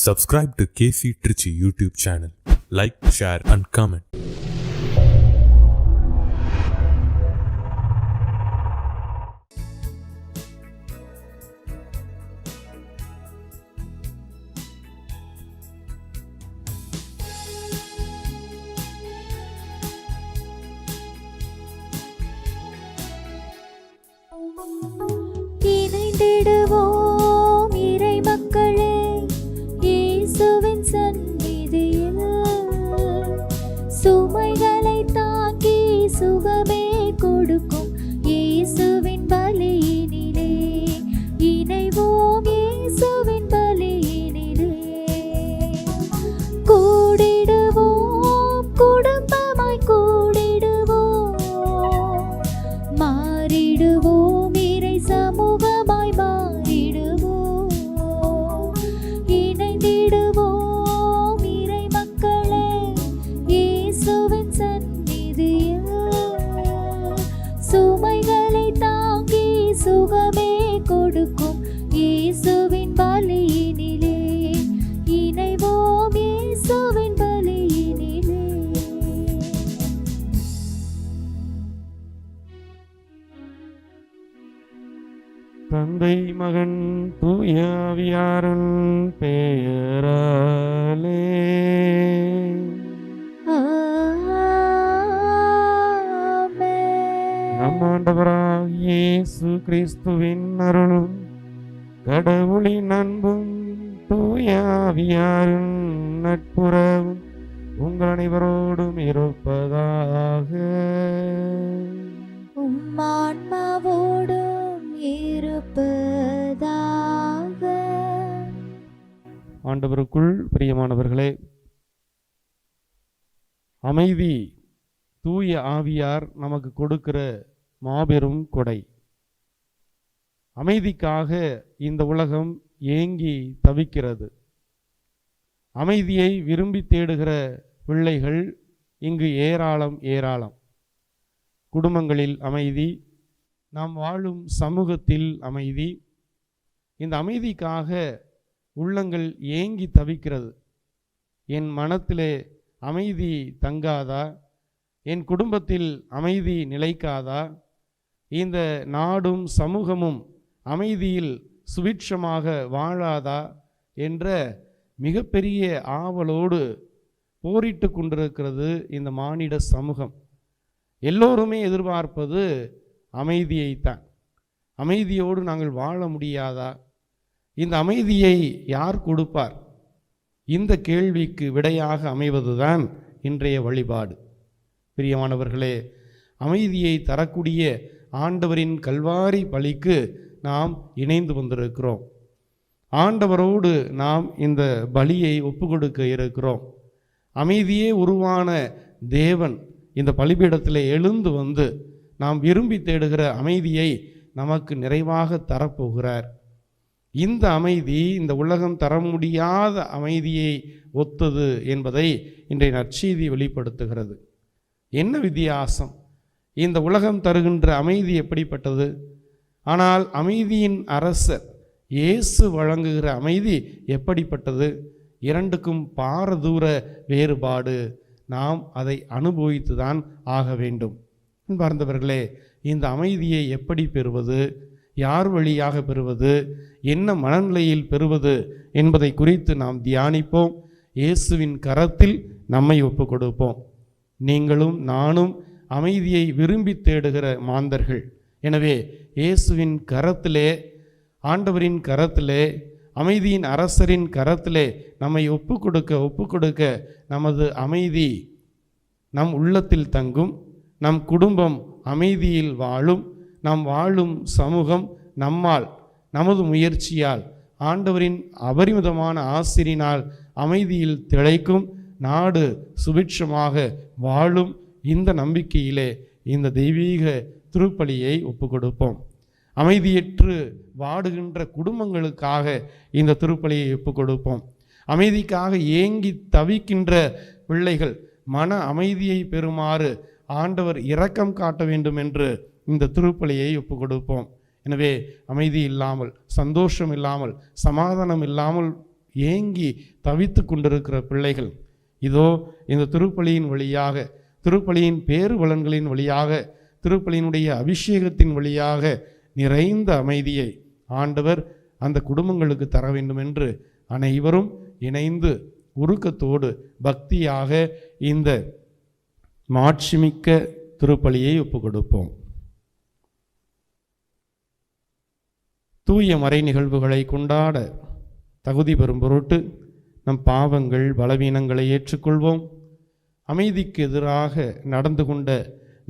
Subscribe to KC Trichy YouTube channel. Like, share and comment. இணைந்திடுவோம் இறை மக்களே இயேசுவின் சந்நிதியில், சுமைகளை தாங்கி சுகமே கொடுக்கும் இயேசுவின் பலியினிலே. இணைவோம் இயேசுவின் பலியினிலே, கூடிடுவோம் குடும்பமாய் கூடிடுவோம், மாறிடுவோம் இறை சமூகமாய் மாறிடுவோம். இணைந்திடுவோம் இறை மக்களே இயேசுவின் சந்நிதியில், சுமைகளை தாங்கி சுகமே கொடுக்கும் இயேசுவின் பலியினிலே. இணைவோம் இயேசுவின் பலியினிலே. தந்தை மகன் தூயாவியாரின் பெயராலே நம் ஆண்டவராகிய இயேசு கிறிஸ்துவின் அருளும் கடவுளின் அன்பும் தூயாவியாரின் நட்புறவும் உங்கள் அனைவரோடும் இருப்பதாக. உம்மான்மாவோடும் இருப்பதாக. ஆண்டவருக்குள் பிரியமானவர்களே, அமைதி தூய ஆவியார் நமக்கு கொடுக்கிற மாபெரும் கொடை. அமைதிக்காக இந்த உலகம் ஏங்கி தவிக்கிறது. அமைதியை விரும்பி தேடுகிற பிள்ளைகள் இங்கு ஏராளம் ஏராளம். குடும்பங்களில் அமைதி, நாம் வாழும் சமூகத்தில் அமைதி. இந்த அமைதிக்காக உள்ளங்கள் ஏங்கி தவிக்கிறது. என் மனத்திலே அமைதி தங்காதா? என் குடும்பத்தில் அமைதி நிலைக்காதா? இந்த நாடும் சமூகமும் அமைதியில் சுபிட்சமாக வாழாதா என்ற மிகப்பெரிய ஆவலோடு போரிட்டு கொண்டிருக்கிறது இந்த மானிட சமூகம். எல்லோருமே எதிர்பார்ப்பது அமைதியைத்தான். அமைதியோடு நாங்கள் வாழ முடியாதா? இந்த அமைதியை யார் கொடுப்பார்? இந்த கேள்விக்கு விடையாக அமைவதுதான் இன்றைய வழிபாடு. பிரியமானவர்களே, அமைதியை தரக்கூடிய ஆண்டவரின் கல்வாரி பலிக்கு நாம் இணைந்து வந்திருக்கிறோம். ஆண்டவரோடு நாம் இந்த பலியை ஒப்புக்கொடுக்க இருக்கிறோம். அமைதியே உருவான தேவன் இந்த பலிபீடத்தில் எழுந்து வந்து நாம் விரும்பி தேடுகிற அமைதியை நமக்கு நிறைவாக தரப்போகிறார். இந்த அமைதி இந்த உலகம் தர முடியாத அமைதியை ஒத்தது என்பதை இன்றைய நற்செய்தி வெளிப்படுத்துகிறது. என்ன வித்தியாசம்? இந்த உலகம் தருகின்ற அமைதி எப்படிப்பட்டது? ஆனால் அமைதியின் அரசர் இயேசு வழங்குகிற அமைதி எப்படிப்பட்டது? இரண்டுக்கும் பாரதூர வேறுபாடு. நாம் அதை அனுபவித்துதான் ஆக வேண்டும். அன்பார்ந்தவர்களே, இந்த அமைதியை எப்படி பெறுவது? யார் வழியாக பெறுவது? என்ன மனநிலையில் பெறுவது என்பதை குறித்து நாம் தியானிப்போம். இயேசுவின் கரத்தில் நம்மை ஒப்புக் கொடுப்போம். நீங்களும் நானும் அமைதியை விரும்பி தேடுகிற மாந்தர்கள். எனவே இயேசுவின் கரத்திலே, ஆண்டவரின் கரத்திலே, அமைதியின் அரசரின் கரத்திலே நம்மை ஒப்புக்கொடுக்க நமது அமைதி நம் உள்ளத்தில் தங்கும். நம் குடும்பம் அமைதியில் வாழும். நாம் வாழும் சமூகம் நம்மால், நமது முயற்சியால், ஆண்டவரின் அபரிமிதமான ஆசிரியினால் அமைதியில் திளைக்கும். நாடு சுபிட்சமாக வாழும். இந்த நம்பிக்கையிலே இந்த தெய்வீக திருப்பலியை ஒப்புக்கொடுப்போம். அமைதியற்று வாடுகின்ற குடும்பங்களுக்காக இந்த திருப்பலியை ஒப்புக்கொடுப்போம். அமைதிக்காக ஏங்கி தவிக்கின்ற பிள்ளைகள் மன அமைதியை பெறுமாறு ஆண்டவர் இரக்கம் காட்ட வேண்டும் என்று இந்த திருப்பலியை ஒப்புக்கொடுப்போம். எனவே அமைதி இல்லாமல், சந்தோஷம் இல்லாமல், சமாதானம் இல்லாமல் ஏங்கி தவித்து கொண்டிருக்கிற பிள்ளைகள் இதோ இந்த திருப்பலியின் வழியாக, திருப்பலியின் பேருவலன்களின் வழியாக, திருப்பலியினுடைய அபிஷேகத்தின் வழியாக நிறைந்த அமைதியை ஆண்டவர் அந்த குடும்பங்களுக்கு தர வேண்டும் என்று அனைவரும் இணைந்து உருக்கத்தோடு பக்தியாக இந்த மாட்சிமிக்க திருப்பலியை ஒப்பு கொடுப்போம். தூய மறை நிகழ்வுகளை கொண்டாட தகுதி பெறும் பொருட்டு நம் பாவங்கள் பலவீனங்களை ஏற்றுக்கொள்வோம். அமைதிக்கு எதிராக நடந்து கொண்ட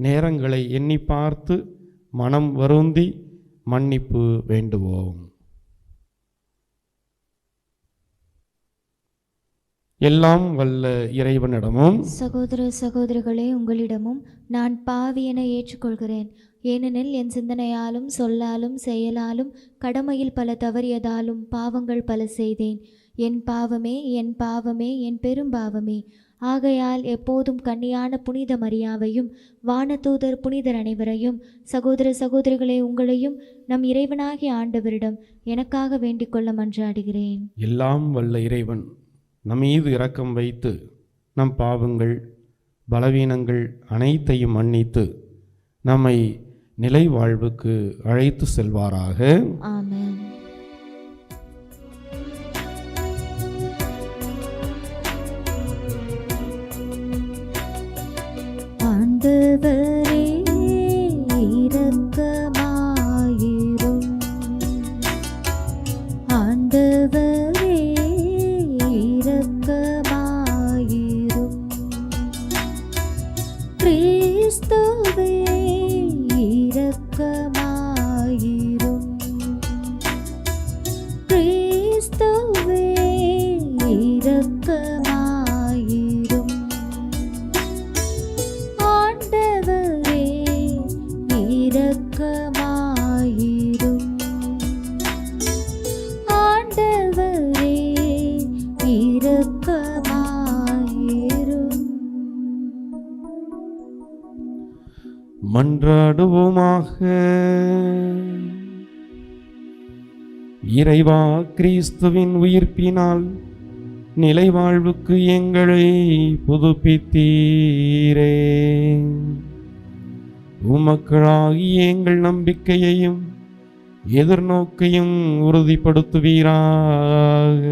நேரங்களை எண்ணி பார்த்து மனம் வருந்தி மன்னிப்பு வேண்டுவோம். எல்லாம் வல்ல இறைவனிடமும் சகோதர சகோதரிகளே, உங்களிடமும் நான் பாவி என ஏற்றுக்கொள்கிறேன். ஏனெனில் என் சிந்தனையாலும் சொல்லாலும் செயலாலும் கடமையில் பல தவறியதாலும் பாவங்கள் பல செய்தேன். என் பாவமே, என் பாவமே, என் பெரும் பாவமே. ஆகையால் எப்போதும் கன்னியான புனித மரியாவையும் வானதூதர் புனிதர் அனைவரையும், சகோதர சகோதரிகளே உங்களையும் நம் இறைவனாகிய ஆண்டவரிடம் எனக்காக வேண்டிக் கொள்ள மன்றாடுகிறேன். எல்லாம் வல்ல இறைவன் நம் மீது இரக்கம் வைத்து நம் பாவங்கள் பலவீனங்கள் அனைத்தையும் மன்னித்து நம்மை நிலை வாழ்வுக்கு அழைத்து செல்வாராக. ஆமென். ஆண்டவரே இரக்கமாயிரும். ஆண்டவரே இரக்கமாயிரும். கிறிஸ்துவே இரக்கமாயிரும். கிறிஸ்துவே இரக்கமாயிரும். ஆண்டவரே இரக்கமாயிரும். ஆண்டவரே இரக்கமாயிரும். மன்றாடுவோமாக. இறைவா, கிறிஸ்துவின் உயிர்ப்பினால் நிலை வாழ்வுக்கு எங்களை புதுப்பித்தீரே. உமக்களாகிய எங்கள் நம்பிக்கையையும் எதிர்நோக்கையும் உறுதிப்படுத்துவீராக.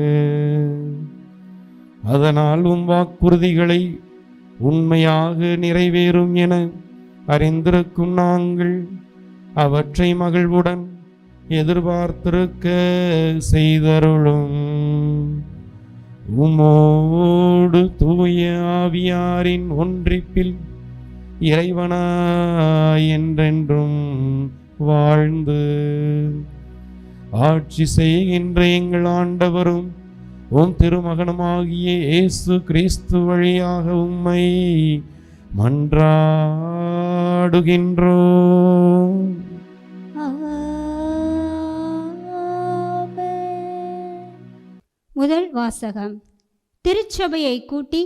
அதனால் வாக்குறுதிகளை உண்மையாக நிறைவேறும் என அறிந்திருக்கும் நாங்கள் அவற்றை மகிழ்வுடன் எதிர்பார்த்திருக்க செய்தருளும். உமோடு தூய ஆவியாரின் ஒன்றிப்பில் இறைவனாய் என்றென்றும் வாழ்ந்து ஆட்சி செய்கின்ற எங்கள் ஆண்டவரும் உம் திருமகனுமாகிய இயேசு கிறிஸ்து வழியாக உம்மை மன்றாடுகின்றோம். முதல் வாசகம். திருச்சபையை கூட்டி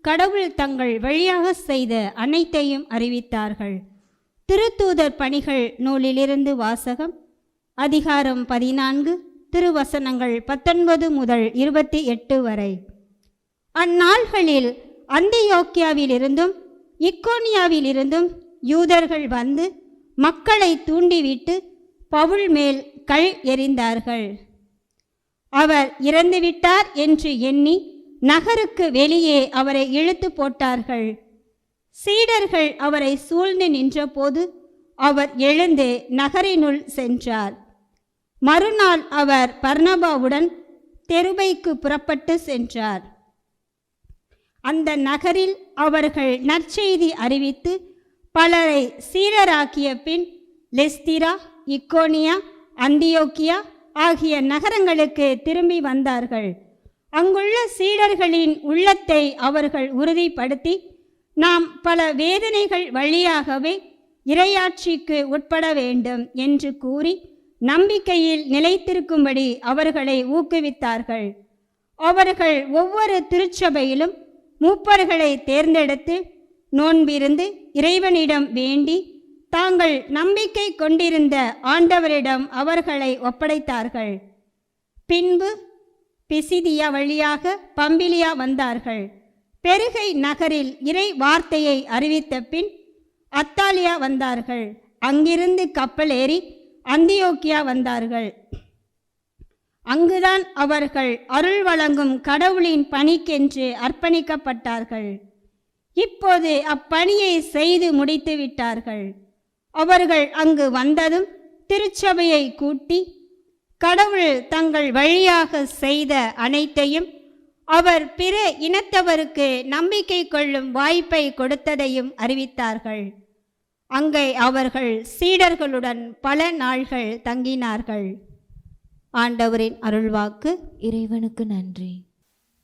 கடவுள் தங்கள் வழியாக செய்த அனைத்தையும் அறிவித்தார்கள். திருத்தூதர் பணிகள் நூலிலிருந்து வாசகம். அதிகாரம் 14, திருவசனங்கள் 19 முதல் 28 வரை. அந்நாள்களில் அந்தியோக்கியாவிலிருந்தும் இக்கோனியாவிலிருந்தும் யூதர்கள் வந்து மக்களை தூண்டிவிட்டு பவுல் மேல் கல் எறிந்தார்கள். அவர் இறந்துவிட்டார் என்று எண்ணி நகருக்கு வெளியே அவரை இழுத்து போட்டார்கள். சீடர்கள் அவரை சூழ்ந்து நின்றபோது அவர் எழுந்து நகரினுள் சென்றார். மறுநாள் அவர் பர்னபாவுடன் தெருபைக்கு புறப்பட்டு சென்றார். அந்த நகரில் அவர்கள் நற்செய்தி அறிவித்து பலரை சீடராக்கிய பின் லெஸ்திரா, இக்கோனியா, அந்தியோக்கியா ஆகிய நகரங்களுக்கு திரும்பி வந்தார்கள். அங்குள்ள சீடர்களின் உள்ளத்தை அவர்கள் உறுதிப்படுத்தி, நாம் பல வேதனைகள் வழியாகவே இறையாட்சிக்கு உட்பட வேண்டும் என்று கூறி நம்பிக்கையில் நிலைத்திருக்கும்படி அவர்களை ஊக்குவித்தார்கள். அவர்கள் ஒவ்வொரு திருச்சபையிலும் மூப்பர்களை தேர்ந்தெடுத்து நோன்பிருந்து இறைவனிடம் வேண்டி தாங்கள் நம்பிக்கை கொண்டிருந்த ஆண்டவரிடம் அவர்களை ஒப்படைத்தார்கள். பின்பு பிசிதியா வழியாக பம்பிலியா வந்தார்கள். பெருகை நகரில் இறை வார்த்தையை அறிவித்த பின் அத்தாலியா வந்தார்கள். அங்கிருந்து கப்பல் ஏறி அந்தியோக்கியா வந்தார்கள். அங்குதான் அவர்கள் அருள் வழங்கும் கடவுளின் பணிக்கென்று அர்ப்பணிக்கப்பட்டார்கள். இப்போது அப்பணியை செய்து முடித்து விட்டார்கள். அவர்கள் அங்கு வந்ததும் திருச்சபையை கூட்டி கடவுள் தங்கள் வழியாக செய்த அனைத்தையும், அவர் பிற இனத்தவருக்கு நம்பிக்கை கொள்ளும் வாய்ப்பை கொடுத்ததையும் அறிவித்தார்கள். அங்கே அவர்கள் சீடர்களுடன் பல நாள்கள் தங்கினார்கள். ஆண்டவரின் அருள்வாக்கு. இறைவனுக்கு நன்றி.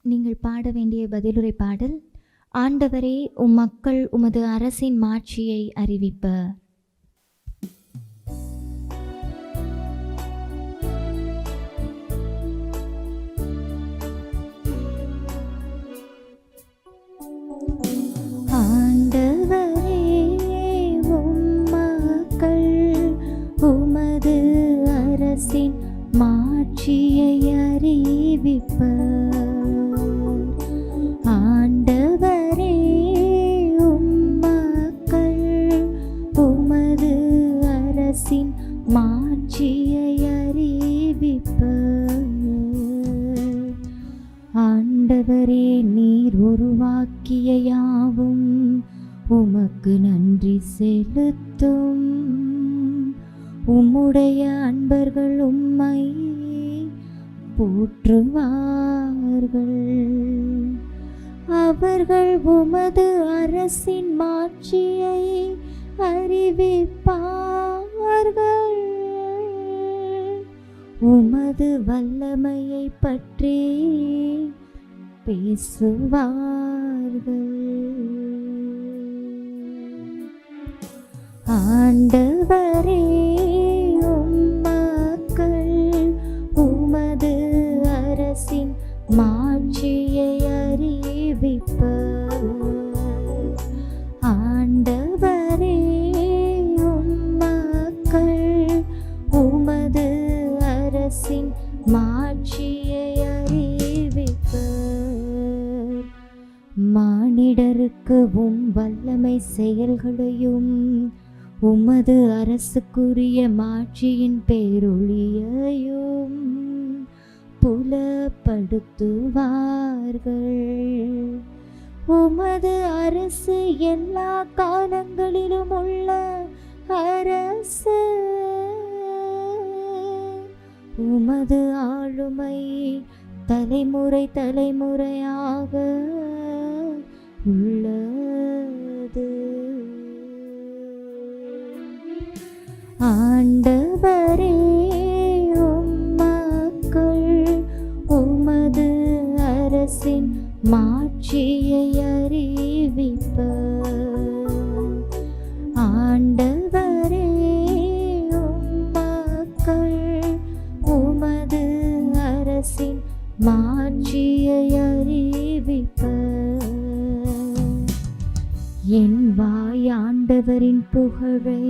நீங்கள் பாட வேண்டிய பதிலுரை பாடல் ஆண்டவரே உம் மக்கள் உமது அரசின் மாட்சியை அறிவிப்பர். ஆண்டவரே உம் மக்கள் உமது அரசின் மாட்சியை அறிவிப்பர். ஆண்டவரே உம் மக்கள் உமது அரசின் மாட்சியை அறிவிப்பர். ஆண்டவரே நீர் உருவாக்கிய யாவும் உமக்கு நன்றி செலுத்தும். உம்முடைய அன்பர்கள் உம்மை போற்றுவார்கள். அவர்கள் உமது அரசின் மாட்சியை அறிவிப்பார்கள். உமது வல்லமையை பற்றி பேசுவார்கள். ஆண்டவரே உம் மக்கள் உமது அரசின் மாட்சியை அறிவிப்பர். ஆண்டவரே உம் மக்கள் உமது அரசின் மாட்சியை அறிவிப்பர். மானிடருக்கு உம் வல்லமை செயல்களையும் உமது அரசுக்குரிய மாட்சியின் பேரொளியையும் புலப்படுத்துவார்கள். உமது அரசு எல்லா காலங்களிலும் உள்ள அரசு. உமது ஆளுமை தலைமுறை தலைமுறையாக உள்ளது. ஆண்டவரே உம் மக்கள் உமது அரசின் மாட்சியை அறிவிப்பர். ஆண்டவரே உம் மக்கள் உமது அரசின் மாட்சியை அறிவிப்பர். என் வாய் ஆண்டவரின் புகழை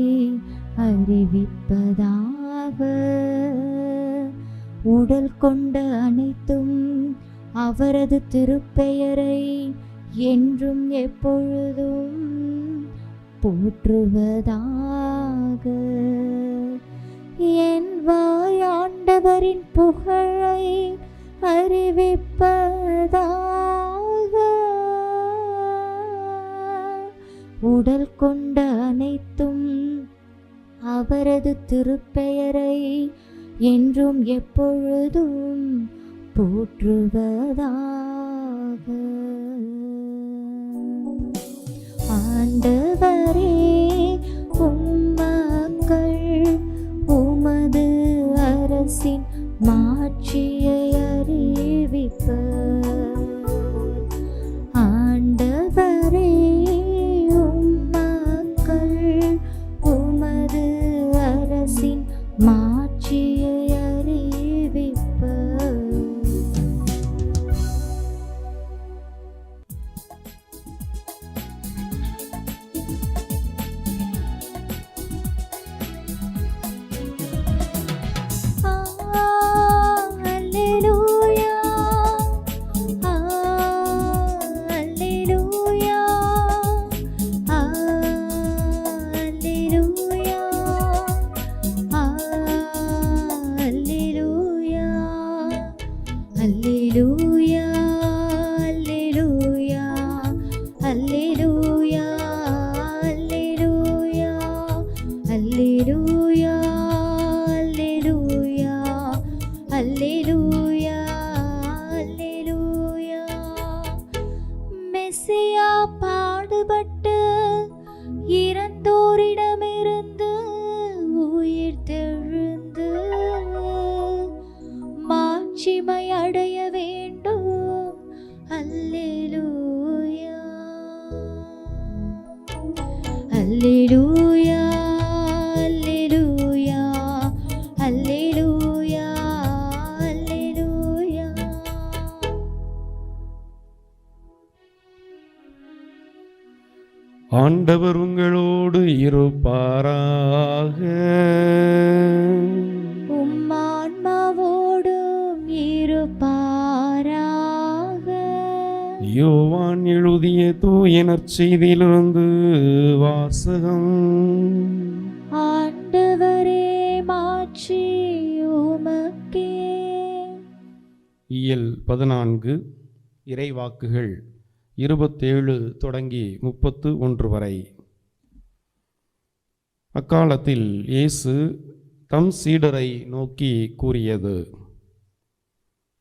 அறிவிப்பதாக. உடல் கொண்ட அனைத்தும் அவரது திருப்பெயரை என்றும் எப்பொழுதும் போற்றுவதாக. என் வாய் ஆண்டவரின் புகழை அறிவிப்பதாக. உடல் கொண்ட அனைத்தும் அவரது திருப்பெயரை என்றும் எப்பொழுதும் போற்றுவதாக. ஆண்டவரே உம் மக்கள் உமது அரசின் மாட்சியை அறிவிப்பர். ஆண்டவரே உம் மக்கள் உமது அரசின் மாட்சியை அறிவிப்பர். பாடுபட்டு இறந்தோரிடமிருந்து உயிர் தெழுந்து மாட்சிமை அடைய வேண்டும். அல்லேலூயா அல்லேலூயா அல்லேலூயா அல்லேலூயா அல்லேலூயா. ஆண்டவர் உங்களோடு இருப்பாராக. உம்மான்மாவோடும் இருப்பாராக. யோவான் எழுதிய தூய நற்செய்தியிலிருந்து வாசகம். ஆண்டவரே மாட்சி உமக்கே. இயல் 14 இறைவாக்குகள் 27 தொடங்கி 31 வரை. அக்காலத்தில் இயேசு தம் சீடரை நோக்கி கூறியது: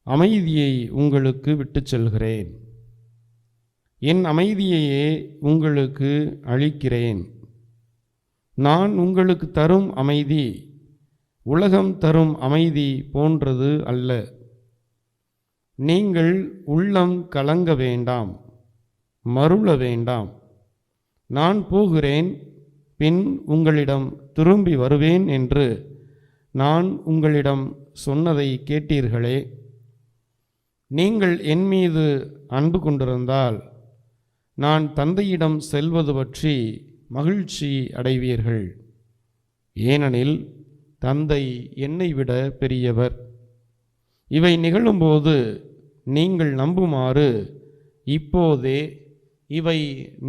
அமைதியை உங்களுக்கு விட்டுச் செல்கிறேன், என் அமைதியையே உங்களுக்கு அளிக்கிறேன். நான் உங்களுக்கு தரும் அமைதி உலகம் தரும் அமைதி போன்றது அல்ல. நீங்கள் உள்ளம் கலங்க வேண்டாம், மருள வேண்டாம். நான் போகிறேன், பின் உங்களிடம் திரும்பி வருவேன் என்று நான் உங்களிடம் சொன்னதை கேட்டீர்களே. நீங்கள் என் மீது அன்பு கொண்டிருந்தால் நான் தந்தையிடம் செல்வது பற்றி மகிழ்ச்சி அடைவீர்கள். ஏனெனில் தந்தை என்னை விட பெரியவர். இவை நிகழும்போது நீங்கள் நம்புமாறு இப்போதே இவை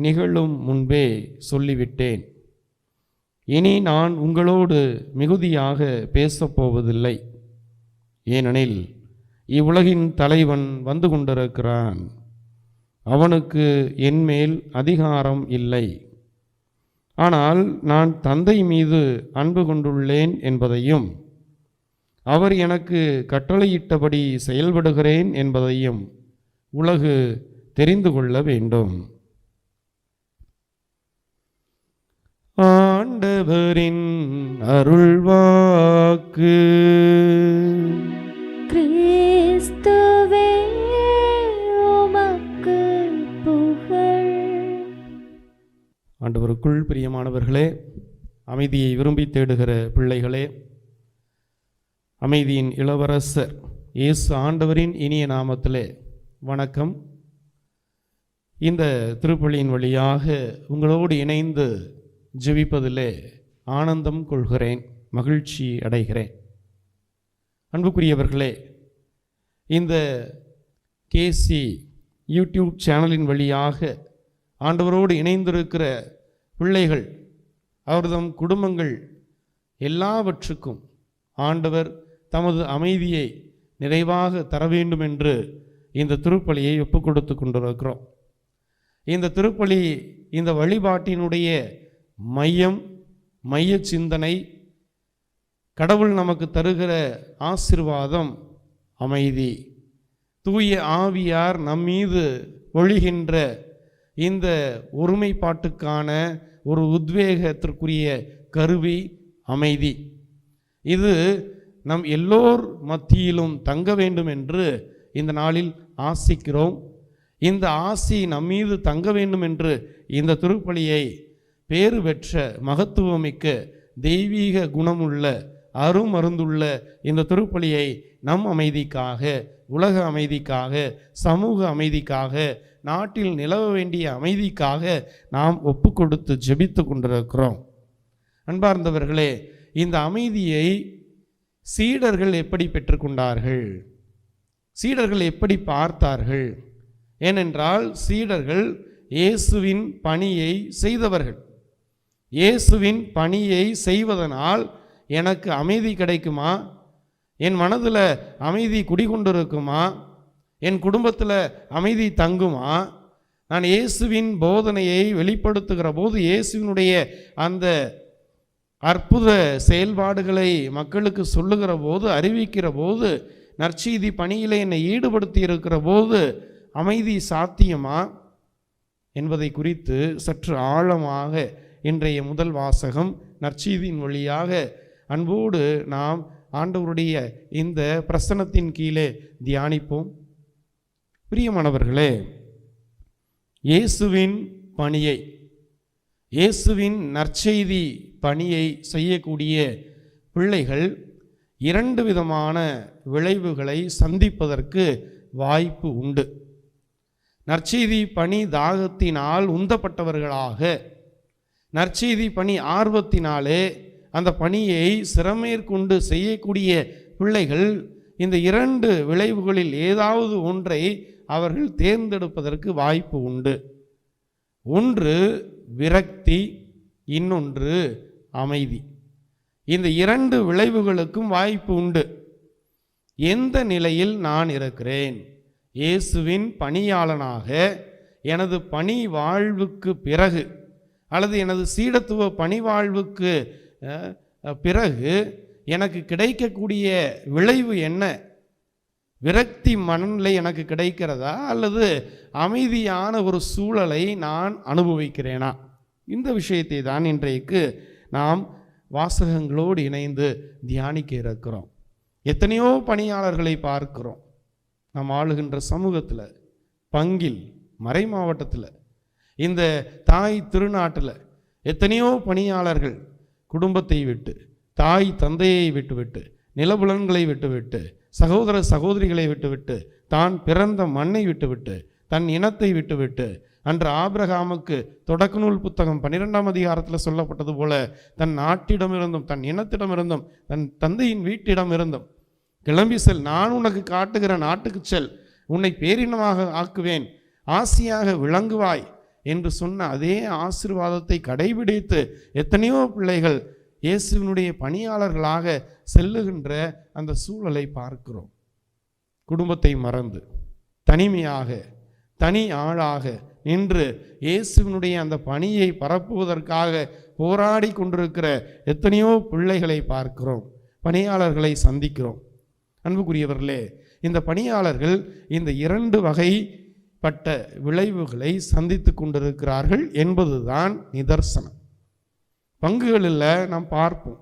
நிகழும் முன்பே சொல்லிவிட்டேன். இனி நான் உங்களோடு மிகுதியாக பேசப்போவதில்லை, ஏனெனில் இவ்வுலகின் தலைவன் வந்து கொண்டிருக்கிறான். அவனுக்கு என்மேல் அதிகாரம் இல்லை. ஆனால் நான் தந்தை மீது அன்பு கொண்டுள்ளேன் என்பதையும் அவர் எனக்கு கட்டளையிட்டபடி செயல்படுகிறேன் என்பதையும் உலகு தெரிந்து கொள்ள வேண்டும். ஆண்டவரின் அருள்வாக்கு. கிறிஸ்துவே உமக்கு புகழ். ஆண்டவருக்குள் பிரியமானவர்களே, அமைதியை விரும்பி தேடுகிற பிள்ளைகளே, அமைதியின் இளவரசர் இயேசு ஆண்டவரின் இனிய நாமத்திலே வணக்கம். இந்த திருப்பலியின் வழியாக உங்களோடு இணைந்து ஜெபிப்பதிலே ஆனந்தம் கொள்கிறேன், மகிழ்ச்சி அடைகிறேன். அன்புக்குரியவர்களே, இந்த கேசி யூடியூப் சேனலின் வழியாக ஆண்டவரோடு இணைந்திருக்கிற பிள்ளைகள், அவர்தம் குடும்பங்கள் எல்லாவற்றுக்கும் ஆண்டவர் தமது அமைதியை நிறைவாக தர வேண்டும் என்று இந்த திருப்பலியை ஒப்பு கொடுத்து கொண்டிருக்கிறோம். இந்த திருப்பலி, இந்த வழிபாட்டினுடைய மைய சிந்தனை, கடவுள் நமக்கு தருகிற ஆசீர்வாதம் அமைதி. தூய ஆவியார் நம்மீது ஒழிகின்ற இந்த ஒருமைப்பாட்டுக்கான ஒரு உத்வேகத்திற்குரிய கருவி அமைதி. இது நம் எல்லோர் மத்தியிலும் தங்க வேண்டும் என்று இந்த நாளில் ஆசிக்கிறோம். இந்த ஆசி நம்மீது தங்க வேண்டும் என்று இந்த திருப்பலியை பேறு பெற்ற மகத்துவமிக்க தெய்வீக குணமுள்ள அருமருந்துள்ள இந்த திருப்பலியை நம் அமைதிக்காக, உலக அமைதிக்காக, சமூக அமைதிக்காக, நாட்டில் நிலவ வேண்டிய அமைதிக்காக நாம் ஒப்பு கொடுத்து ஜெபித்து கொண்டிருக்கிறோம். அன்பார்ந்தவர்களே, இந்த அமைதியை சீடர்கள் எப்படி பெற்றுக்கொண்டார்கள்? சீடர்கள் எப்படி பார்த்தார்கள்? ஏனென்றால் சீடர்கள் இயேசுவின் பணியை செய்தவர்கள். இயேசுவின் பணியை செய்வதனால் எனக்கு அமைதி கிடைக்குமா? என் மனதில் அமைதி குடிகொண்டிருக்குமா? என் குடும்பத்தில் அமைதி தங்குமா? நான் இயேசுவின் போதனையை வெளிப்படுத்துகிற போது, இயேசுவினுடைய அந்த அற்புத செயல்பாடுகளை மக்களுக்கு சொல்லுகிற போது, அறிவிக்கிற போது, நற்செய்தி பணியில் என்னை ஈடுபடுத்தி இருக்கிற போது அமைதி சாத்தியமா என்பதை குறித்து சற்று ஆழமாக இன்றைய முதல் வாசகம் நற்செய்தியின் வழியாக அன்போடு நாம் ஆண்டவருடைய இந்த பிரசன்னத்தின் கீழே தியானிப்போம். பிரியமானவர்களே, இயேசுவின் பணியை, இயேசுவின் நற்செய்தி பணியை செய்யக்கூடிய பிள்ளைகள் 2 விதமான விளைவுகளை சந்திப்பதற்கு வாய்ப்பு உண்டு. நற்செய்தி பணி தாகத்தினால் உந்தப்பட்டவர்களாக, நற்செய்தி பணி ஆர்வத்தினாலே அந்த பணியை சிரமேற்கொண்டு செய்யக்கூடிய பிள்ளைகள் இந்த 2 விளைவுகளில் ஏதாவது ஒன்றை அவர்கள் தேர்ந்தெடுப்பதற்கு வாய்ப்பு உண்டு. ஒன்று விரக்தி, இன்னொன்று அமைதி. இந்த 2 விளைவுகளுக்கும் வாய்ப்பு உண்டு. எந்த நிலையில் நான் இருக்கிறேன்? இயேசுவின் பணியாளனாக எனது பணி வாழ்வுக்கு பிறகு அல்லது எனது சீடத்துவ பணி வாழ்வுக்கு பிறகு எனக்கு கிடைக்கக்கூடிய விளைவு என்ன? விரக்தி மனநிலை எனக்கு கிடைக்கிறதா அல்லது அமைதியான ஒரு சூழலை நான் அனுபவிக்கிறேனா? இந்த விஷயத்தை தான் இன்றைக்கு நாம் வாசகங்களோடு இணைந்து தியானிக்க இருக்கிறோம். எத்தனையோ பணியாளர்களை பார்க்கிறோம். நாம் ஆளுகின்ற சமூகத்தில், பங்கில், மறை மாவட்டத்தில், இந்த தாய் திருநாட்டில் எத்தனையோ பணியாளர்கள் குடும்பத்தை விட்டு, தாய் தந்தையை விட்டுவிட்டு, நிலபுலன்களை விட்டுவிட்டு, சகோதர சகோதரிகளை விட்டுவிட்டு, தான் பிறந்த மண்ணை விட்டுவிட்டு, தன் இனத்தை விட்டுவிட்டு, அன்று ஆபிரகாமுக்கு தொடக்க நூல் புத்தகம் 12ஆம் அதிகாரத்தில் சொல்லப்பட்டது போல தன் நாட்டிடமிருந்தும், தன் இனத்திடமிருந்தும், தன் தந்தையின் வீட்டிடம் இருந்தும் கிளம்பி செல், நான் உனக்கு காட்டுகிற நாட்டுக்கு செல், உன்னை பேரினமாக ஆக்குவேன், ஆசியாக விளங்குவாய் என்று சொன்ன அதே ஆசீர்வாதத்தை கடைபிடித்து எத்தனையோ பிள்ளைகள் இயேசுவினுடைய பணியாளர்களாக செல்லுகின்ற அந்த சூழலை பார்க்கிறோம். குடும்பத்தை மறந்து தனிமையாக, தனி ஆளாக நின்று இயேசுவினுடைய அந்த பணியை பரப்புவதற்காக போராடி கொண்டிருக்கிற எத்தனையோ பிள்ளைகளை பார்க்கிறோம், பணியாளர்களை சந்திக்கிறோம். அன்புக்குரியவர்களே, இந்த பணியாளர்கள் இந்த 2 வகைப்பட்ட விளைவுகளை சந்தித்து கொண்டிருக்கிறார்கள் என்பதுதான் நிதர்சனம். பங்குகளில் நாம் பார்ப்போம்.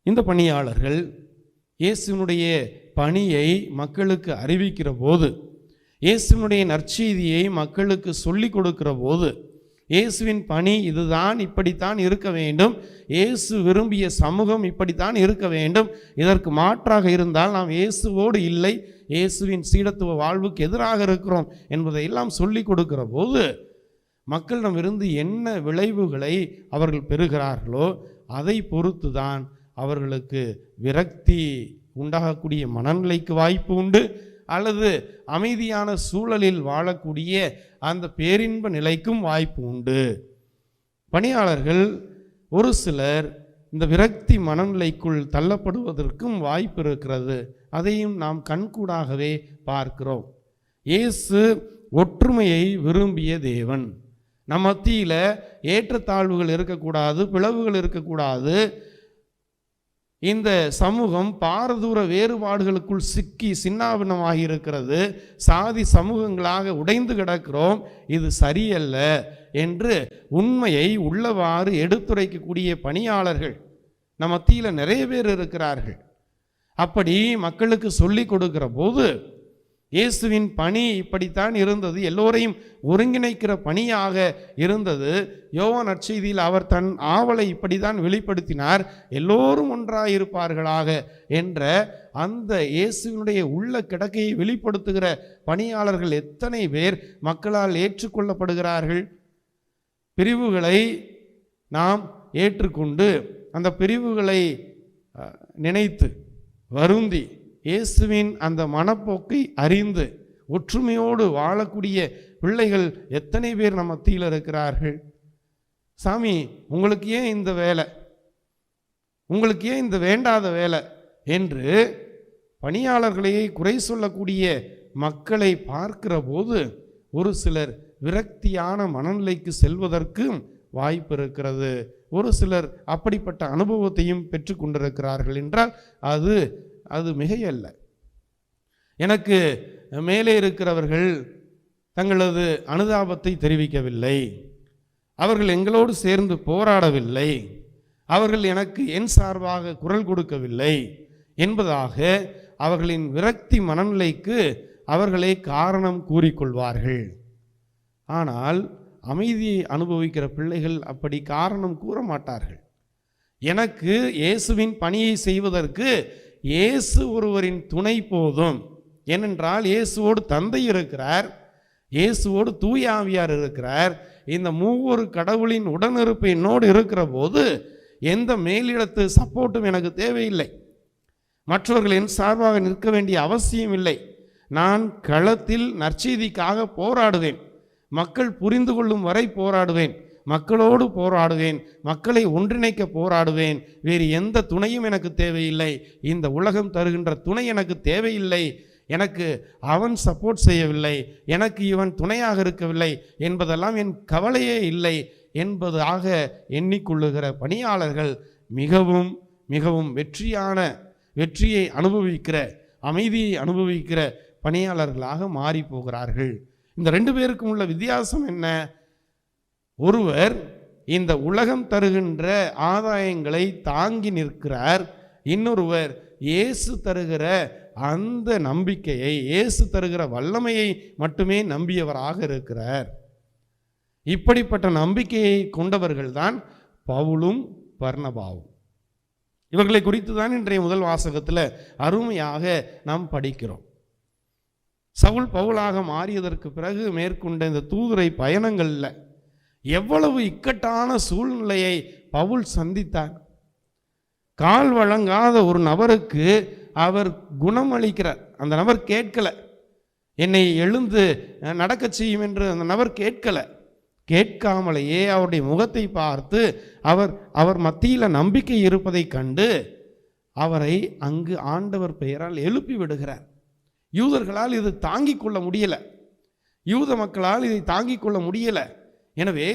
இந்த பணியாளர்கள் இயேசுவினுடைய பணியை மக்களுக்கு அறிவிக்கிற போது, இயேசுவினுடைய நற்செய்தியை மக்களுக்கு சொல்லிக் கொடுக்கிற போது, இயேசுவின் பணி இதுதான், இப்படித்தான் இருக்க வேண்டும், இயேசு விரும்பிய சமூகம் இப்படித்தான் இருக்க வேண்டும், இதற்கு மாற்றாக இருந்தால் நாம் இயேசுவோடு இல்லை, இயேசுவின் சீடத்துவ வாழ்வுக்கு எதிராக இருக்கிறோம் என்பதை எல்லாம் சொல்லிக் கொடுக்கிற போது மக்களிடமிருந்து என்ன விளைவுகளை அவர்கள் பெறுகிறார்களோ அதை பொறுத்து தான் அவர்களுக்கு விரக்தி உண்டாகக்கூடிய மனநிலைக்கு வாய்ப்பு உண்டு, அல்லது அமைதியான சூழலில் வாழக்கூடிய அந்த பேரின்ப நிலைக்கும் வாய்ப்பு உண்டு. பணியாளர்கள் ஒரு சிலர் இந்த விரக்தி மனநிலைக்குள் தள்ளப்படுவதற்கும் வாய்ப்பு இருக்கிறது. அதையும் நாம் கண்கூடாகவே பார்க்கிறோம். இயேசு ஒற்றுமையை விரும்பிய தேவன். நம் மத்தியில் ஏற்றத்தாழ்வுகள் இருக்கக்கூடாது, பிளவுகள் இருக்கக்கூடாது. இந்த சமூகம் பாரதூர வேறுபாடுகளுக்குள் சிக்கி சின்னாபின்னமாகி இருக்கிறது, சாதி சமூகங்களாக உடைந்து கிடக்கிறோம், இது சரியல்ல என்று உண்மையை உள்ளவாறு எடுத்துரைக்கக்கூடிய பணியாளர்கள் நம் மத்தியில் நிறைய பேர் இருக்கிறார்கள். அப்படி மக்களுக்கு சொல்லி கொடுக்கிற போது இயேசுவின் பணி இப்படித்தான் இருந்தது, எல்லோரையும் ஒருங்கிணைக்கிற பணியாக இருந்தது. யோவான் நற்செய்தியில் அவர் தன் ஆவலை இப்படித்தான் வெளிப்படுத்தினார், எல்லோரும் ஒன்றாயிருப்பார்களாக என்ற அந்த இயேசுவினுடைய உள்ள கிடக்கையை வெளிப்படுத்துகிற பணியாளர்கள் எத்தனை பேர் மக்களால் ஏற்றுக்கொள்ளப்படுகிறார்கள்? பிரிவுகளை நாம் ஏற்றுக்கொண்டு அந்த பிரிவுகளை நினைத்து வருந்தி இயேசுவின் அந்த மனப்போக்கை அறிந்து ஒற்றுமையோடு வாழக்கூடிய பிள்ளைகள் எத்தனை பேர் நம்ம மத்தியில் இருக்கிறார்கள்? சாமி, உங்களுக்கு ஏன் இந்த வேலை, உங்களுக்கு ஏன் இந்த வேண்டாத வேலை என்று பணியாளர்களையே குறை சொல்லக்கூடிய மக்களை பார்க்கிற போது ஒரு சிலர் விரக்தியான மனநிலைக்கு செல்வதற்கு வாய்ப்பு இருக்கிறது. ஒரு சிலர் அப்படிப்பட்ட அனுபவத்தையும் பெற்று கொண்டிருக்கிறார்கள் என்றால் அது மிகையல்ல. எனக்கு மேலே இருக்கிறவர்கள் தங்களது அனுதாபத்தை தெரிவிக்கவில்லை, அவர்கள் எங்களோடு சேர்ந்து போராடவில்லை, அவர்கள் எனக்கு என் சார்பாக குரல் கொடுக்கவில்லை என்பதாக அவர்களின் விரக்தி மனநிலைக்கு அவர்களே காரணம் கூறிக்கொள்வார்கள். ஆனால் அமைதியை அனுபவிக்கிற பிள்ளைகள் அப்படி காரணம் கூற மாட்டார்கள். எனக்கு இயேசுவின் பணியை செய்வதற்கு இயேசு ஒருவரின் துணை போதும். ஏனென்றால் இயேசுவோடு தந்தை இருக்கிறார், இயேசுவோடு தூய ஆவியார் இருக்கிறார். இந்த மூவொரு கடவுளின் உடனிருப்பு என்னோடு இருக்கிற போது எந்த மேலிடத்து சப்போர்ட்டும் எனக்கு தேவையில்லை. மற்றவர்கள் என் சார்பாக நிற்க வேண்டிய அவசியம் இல்லை. நான் களத்தில் நற்செய்திக்காக போராடுவேன், மக்கள் புரிந்து கொள்ளும் வரை போராடுவேன், மக்களோடு போராடுவேன், மக்களை ஒன்றிணைக்க போராடுவேன். வேறு எந்த துணையும் எனக்கு தேவையில்லை. இந்த உலகம் தருகின்ற துணை எனக்கு தேவையில்லை. எனக்கு அவன் சப்போர்ட் செய்யவில்லை, எனக்கு இவன் துணையாக இருக்கவில்லை என்பதெல்லாம் என் கவலையே இல்லை என்பதாக எண்ணிக்கொள்ளுகிற பணியாளர்கள் மிகவும் மிகவும் வெற்றியை அனுபவிக்கிற, அமைதியை அனுபவிக்கிற பணியாளர்களாக மாறி போகிறார்கள். இந்த ரெண்டு பேருக்கும் உள்ள வித்தியாசம் என்ன? ஒருவர் இந்த உலகம் தருகின்ற ஆதாயங்களை தாங்கி நிற்கிறார், இன்னொருவர் இயேசு தருகிற அந்த நம்பிக்கையை, இயேசு தருகிற வல்லமையை மட்டுமே நம்பியவராக இருக்கிறார். இப்படிப்பட்ட நம்பிக்கையை கொண்டவர்கள்தான் பவுலும் பர்னபாவும். இவர்களை குறித்து தான் இன்றைய முதல் வாசகத்தில் அருமையாக நாம் படிக்கிறோம். சவுல் பவுலாக மாறியதற்கு பிறகு மேற்கொண்ட இந்த தூதுரை பயணங்களில் எவ்வளவு இக்கட்டான சூழ்நிலையை பவுல் சந்தித்தார். கால் வழங்காத ஒரு நபருக்கு அவர் குணமளிக்கிறார். அந்த நபர் கேட்கலை, என்னை எழுந்து நடக்க செய்யும் என்று அந்த நபர் கேட்கலை. கேட்காமலேயே அவருடைய முகத்தை பார்த்து அவர் மத்தியில் நம்பிக்கை இருப்பதை கண்டு அவரை அங்கு ஆண்டவர் பெயரால் எழுப்பி விடுகிறார். யூதர்களால் இது தாங்கிக் கொள்ள முடியலை, யூத மக்களால் இதை தாங்கிக் கொள்ள முடியலை. எனவே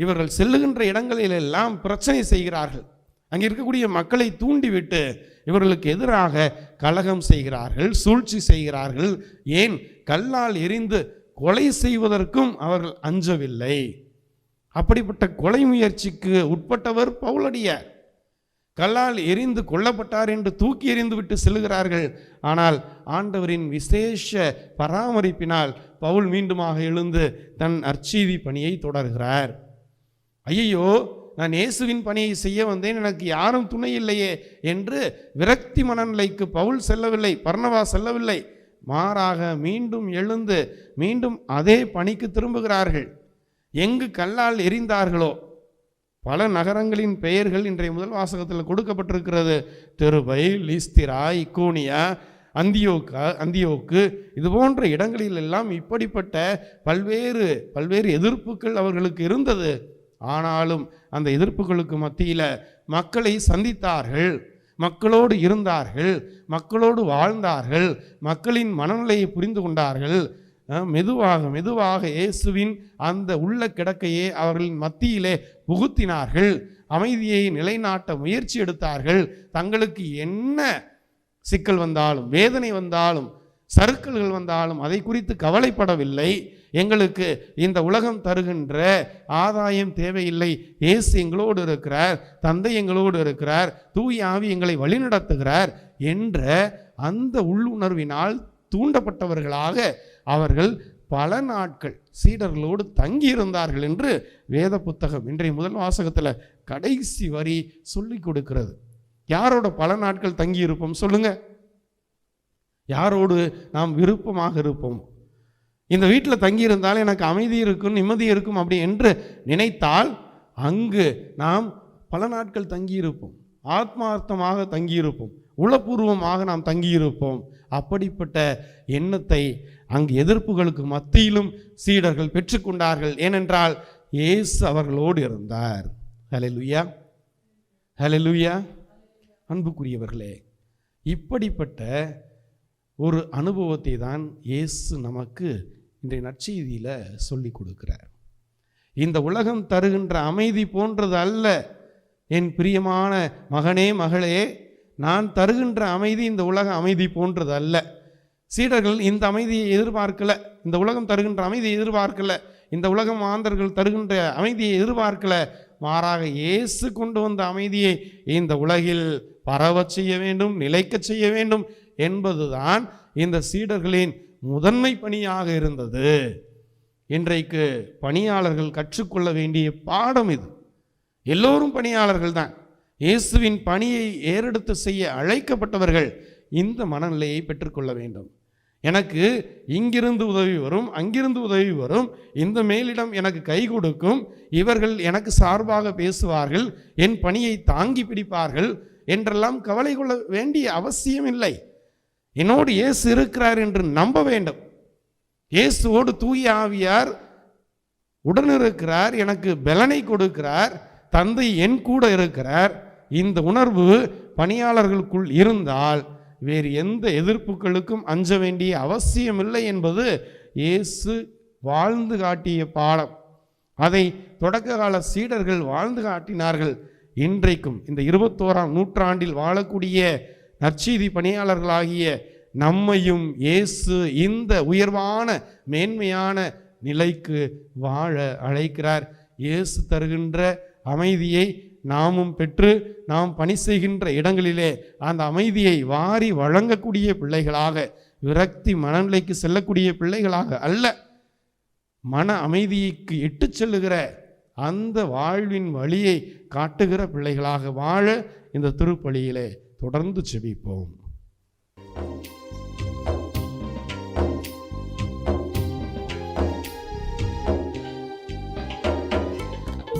இவர்கள் செல்லுகின்ற இடங்களிலெல்லாம் பிரச்சனை செய்கிறார்கள். அங்கே இருக்கக்கூடிய மக்களை தூண்டிவிட்டு இவர்களுக்கு எதிராக கலகம் செய்கிறார்கள், சூழ்ச்சி செய்கிறார்கள். ஏன், கல்லால் எறிந்து கொலை செய்வதற்கும் அவர்கள் அஞ்சவில்லை. அப்படிப்பட்ட கொலை முயற்சிக்கு உட்பட்டவர் பவுலடியார். கல்லால் எரிந்து கொல்லப்பட்டார் என்று தூக்கி எறிந்து விட்டு செல்கிறார்கள். ஆனால் ஆண்டவரின் விசேஷ பராமரிப்பினால் பவுல் மீண்டுமாக எழுந்து தன் நற்செய்தி பணியை தொடர்கிறார். ஐயோ, நான் இயேசுவின் பணியை செய்ய வந்தேன், எனக்கு யாரும் துணை இல்லையே என்று விரக்தி மனநிலைக்கு பவுல் செல்லவில்லை, பர்னபா செல்லவில்லை. மாறாக மீண்டும் எழுந்து மீண்டும் அதே பணிக்கு திரும்புகிறார்கள். எங்கு கல்லால் எரிந்தார்களோ, பல நகரங்களின் பெயர்கள் இன்றைய முதல் வாசகத்தில் கொடுக்கப்பட்டிருக்கிறது. தெருபை, லிஸ்திரா, இக்கோனியா, அந்தியோக்கு, இது போன்ற இடங்களிலெல்லாம் இப்படிப்பட்ட பல்வேறு எதிர்ப்புகள் அவர்களுக்கு இருந்தது. ஆனாலும் அந்த எதிர்ப்புகளுக்கு மத்தியில் மக்களை சந்தித்தார்கள், மக்களோடு இருந்தார்கள், மக்களோடு வாழ்ந்தார்கள், மக்களின் மனநிலையை புரிந்து கொண்டார்கள். மெதுவாக இயேசுவின் அந்த உள்ள கிடக்கையே அவர்களின் மத்தியிலே புகுத்தினார்கள். அமைதியை நிலைநாட்ட முயற்சி எடுத்தார்கள். தங்களுக்கு என்ன சிக்கல் வந்தாலும், வேதனை வந்தாலும், சறுக்கல்கள் வந்தாலும் அதை குறித்து கவலைப்படவில்லை. எங்களுக்கு இந்த உலகம் தருகின்ற ஆதாயம் தேவையில்லை, இயேசு எங்களோடு இருக்கிறார், தந்தை எங்களோடு இருக்கிறார், தூய ஆவி எங்களை வழிநடத்துகிறார் என்ற அந்த உள்ளுணர்வினால் தூண்டப்பட்டவர்களாக அவர்கள் பல நாட்கள் சீடர்களோடு தங்கியிருந்தார்கள் என்று வேத புத்தகம் இன்றைய முதல் வாசகத்தில் கடைசி வரி சொல்லி கொடுக்கிறது. யாரோட பல நாட்கள் தங்கியிருப்போம் சொல்லுங்க? யாரோடு நாம் விருப்பமாக இருப்போம்? இந்த வீட்டில் தங்கியிருந்தால் எனக்கு அமைதி இருக்கும், நிம்மதி இருக்கும் அப்படி என்று நினைத்தால் அங்கு நாம் பல நாட்கள் தங்கியிருப்போம், ஆத்மார்த்தமாக தங்கியிருப்போம், உளப்பூர்வமாக நாம் தங்கியிருப்போம். அப்படிப்பட்ட எண்ணத்தை அங்கு எதிர்ப்புகளுக்கு மத்தியிலும் சீடர்கள் பெற்றுக்கொண்டார்கள். ஏனென்றால் இயேசு அவர்களோடு இருந்தார். ஹல்லேலூயா, ஹல்லேலூயா. அன்புக்குரியவர்களே, இப்படிப்பட்ட ஒரு அனுபவத்தை தான் இயேசு நமக்கு இன்றைய நற்செய்தியில் சொல்லி கொடுக்கிறார். இந்த உலகம் தருகின்ற அமைதி போன்றது அல்ல என் பிரியமான மகனே, மகளே. நான் தருகின்ற அமைதி இந்த உலக அமைதி போன்றது அல்ல. சீடர்கள் இந்த அமைதியை எதிர்பார்க்கல, இந்த உலகம் தருகின்ற அமைதியை எதிர்பார்க்கல, இந்த உலகம் மாந்தர்கள் தருகின்ற அமைதியை எதிர்பார்க்கல. மாறாக இயேசு கொண்டு வந்த அமைதியை இந்த உலகில் பரவச் செய்ய வேண்டும், நிலைக்கச் செய்ய வேண்டும் என்பதுதான் இந்த சீடர்களின் முதன்மை பணியாக இருந்தது. இன்றைக்கு பணியாளர்கள் கற்றுக்கொள்ள வேண்டிய பாடம் இது. எல்லோரும் பணியாளர்கள் தான். இயேசுவின் பணியை ஏறெடுத்து செய்ய அழைக்கப்பட்டவர்கள் இந்த மனநிலையை பெற்றுக்கொள்ள வேண்டும். எனக்கு இங்கிருந்து உதவி வரும், அங்கிருந்து உதவி வரும், இந்த மேலிடம் எனக்கு கை கொடுக்கும், இவர்கள் எனக்கு சார்பாக பேசுவார்கள், என் பணியை தாங்கி பிடிப்பார்கள் என்றெல்லாம் கவலை கொள்ள வேண்டிய அவசியம் இல்லை. என்னோடு இயேசு இருக்கிறார் என்று நம்ப வேண்டும். இயேசுவோடு தூய ஆவியார் உடனிருக்கிறார், எனக்கு பலனை கொடுக்கிறார், தந்தை என் கூட இருக்கிறார். இந்த உணர்வு பணியாளர்களுக்குள் இருந்தால் வேறு எந்த எதிர்ப்புகளுக்கும் அஞ்ச வேண்டிய அவசியமில்லை என்பது இயேசு வாழ்ந்து காட்டிய பாடம். அதை தொடக்க கால சீடர்கள் வாழ்ந்து காட்டினார்கள். இன்றைக்கும் இந்த 21ஆம் நூற்றாண்டில் வாழக்கூடிய நற்செய்தி பணியாளர்களாகிய நம்மையும் இயேசு இந்த உயர்வான மேன்மையான நிலைக்கு வாழ அழைக்கிறார். இயேசு தருகின்ற அமைதியை நாமும் பெற்று நாம் பணி செய்கின்ற இடங்களிலே அந்த அமைதியை வாரி வழங்கக்கூடிய பிள்ளைகளாக, விரக்தி மனநிலைக்கு செல்லக்கூடிய பிள்ளைகளாக அல்ல, மன அமைதிக்கு இட்டு செல்லுகிற அந்த வாழ்வின் வழியை காட்டுகிற பிள்ளைகளாக வாழ இந்த திருப்பலியிலே தொடர்ந்து செபிப்போம்.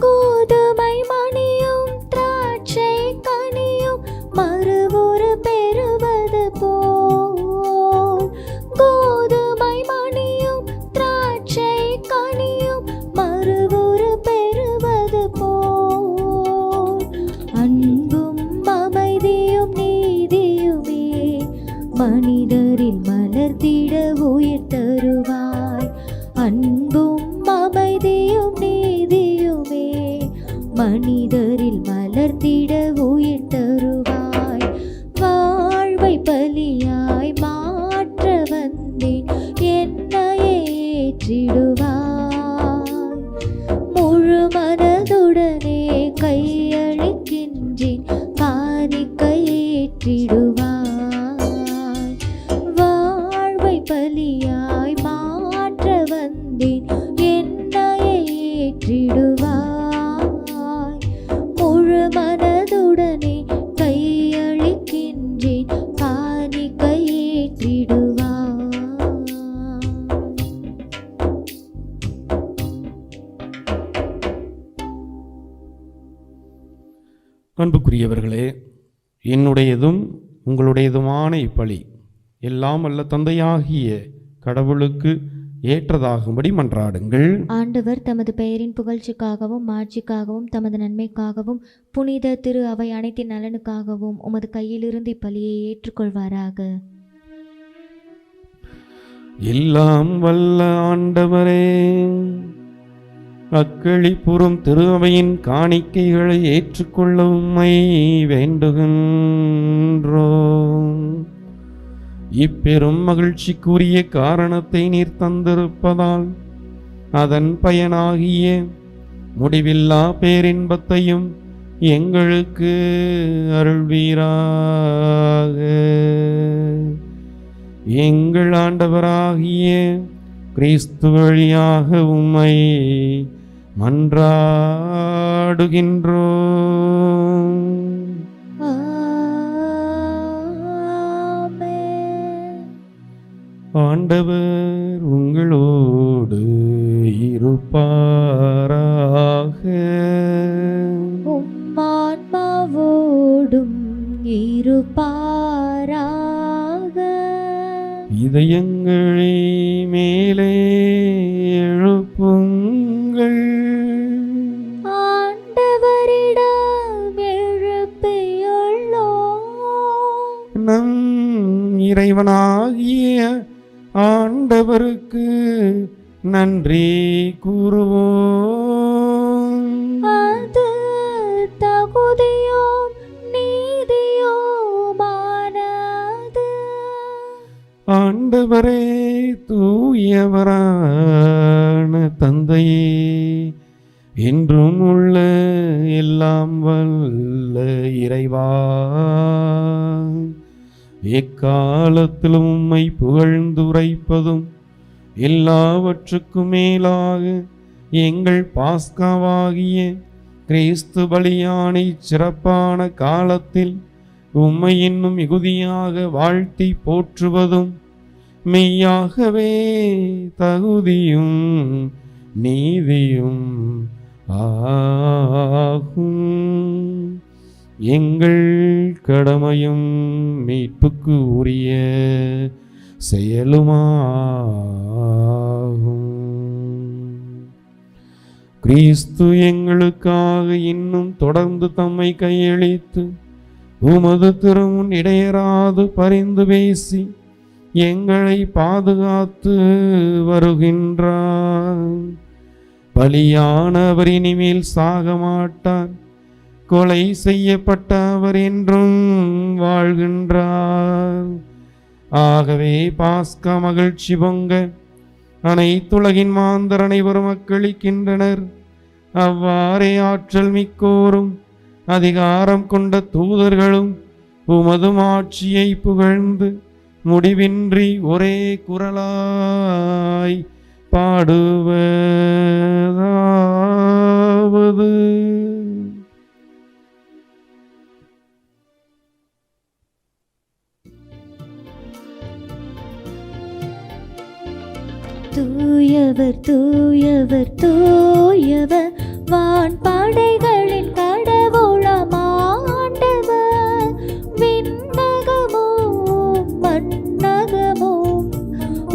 கோதுமை மணியும் திராட்சை கனியும் மறுவொரு பெறுவது போல், கோதுமை மணியும் திராட்சை கனியும் மறுவொரு பெறுவது போல், அன்பும் அமைதியும் நீதியுமே மனிதரில் மலர்ந்திட உயிர் தருவாய். அன்பும் அமைதியும் நீதியுமே மனிதரில் மலர்ந்திட உயிர் தருவாய். வாழ்வை பலியாய் மாற்ற வந்தேன், என்னையே ஏற்றிடுவாய். முழு மனதுடனே கையளிக்கின்றேன், காணிக்கை ஏற்றிடுவாய். வாழ்வை பலியாய் மாற்ற வந்தேன், என்னையே ஏற்றிடுவாய். முழு மனதுடனே கையளிக்கின்றேன், காணிக்கை ஏற்றிடுவாய். அன்புக்குரியவர்களே, என்னுடையதும் உங்களுடையதுமான இப்பலி எல்லாம் அல்ல தந்தையாகிய கடவுளுக்கு ஏற்றதாகும்படி மன்றாடுங்கள். ஆண்டவர் தமது பெயரின் புகழ்ச்சிக்காகவும் மாட்சிக்காகவும் தமது நன்மைக்காகவும் புனித திரு அவை அனைத்தின் நலனுக்காகவும் உமது கையிலிருந்து இப்பலியை ஏற்றுக்கொள்வாராக. எல்லாம் வல்ல ஆண்டவரே, அக்களிப்புறும் திரு அவையின் காணிக்கைகளை ஏற்றுக்கொள்ள உம்மை வேண்டுகின்றோம். இப்பெரும் மகிழ்ச்சிக்குரிய காரணத்தை நீர் தந்திருப்பதால் அதன் பயனாகிய முடிவில்லா பேரின்பத்தையும் எங்களுக்கு அருள்வீராக. எங்கள் ஆண்டவராகிய கிறிஸ்து வழியாக உம்மை மன்றாடுகின்றோம். ஆண்டவர் உங்களோடு இருப்பாராக. உம்மான்மாவோடும் இருப்பாராக. இதயங்களை மேலே எழுப்புங்கள். ஆண்டவரிடம் எழுப்பியுள்ளோம். நம் இறைவனாகிய ஆண்டவருக்கு நன்றி கூறுவோம். அது தகுதியும் நீதியுமானது. ஆண்டவரே, ஆண்டவரே, தூயவரான தந்தையே, என்றும் உள்ள எல்லாம் வல்ல இறைவா, எக்காலத்திலும் உம்மை புகழ்ந்துரைப்பதும் எல்லாவற்றுக்கும் மேலாக எங்கள் பாஸ்காவாகிய கிறிஸ்து பலியானை சிறப்பான காலத்தில் உம்மை இன்னும் மிகுதியாக வாழ்த்தி போற்றுவதும் மெய்யாகவே தகுதியும் நீதியும் ஆகும். எங்கள் கடமையும் மீட்புக்கு உரிய செயலுமாகும். கிறிஸ்து எங்களுக்காக இன்னும் தொடர்ந்து தம்மை கையளித்து உமது திருமுன் இடையராது பரிந்து பேசி எங்களை பாதுகாத்து வருகின்றார். பலியானவர் இனிமேல் சாக மாட்டார், கொலை செய்யப்பட்ட அவர் என்றும் வாழ்கின்றார். ஆகவே பாஸ்கா மகிழ்ச்சி பொங்க அனைத்துலகின் மாந்தர் அனைவரும் மக்களிக்கின்றனர். அவ்வாறே ஆற்றல் மிக்கோரும் அதிகாரம் கொண்ட தூதர்களும் உமது ஆட்சியை புகழ்ந்து முடிவின்றி ஒரே குரலாய் பாடுவதாவது: தூயவர் தூயவர் தூயவர், வான் படைகளின் கடவுளம் ஆண்டவர். விண்ணகமும் மண்ணகமும்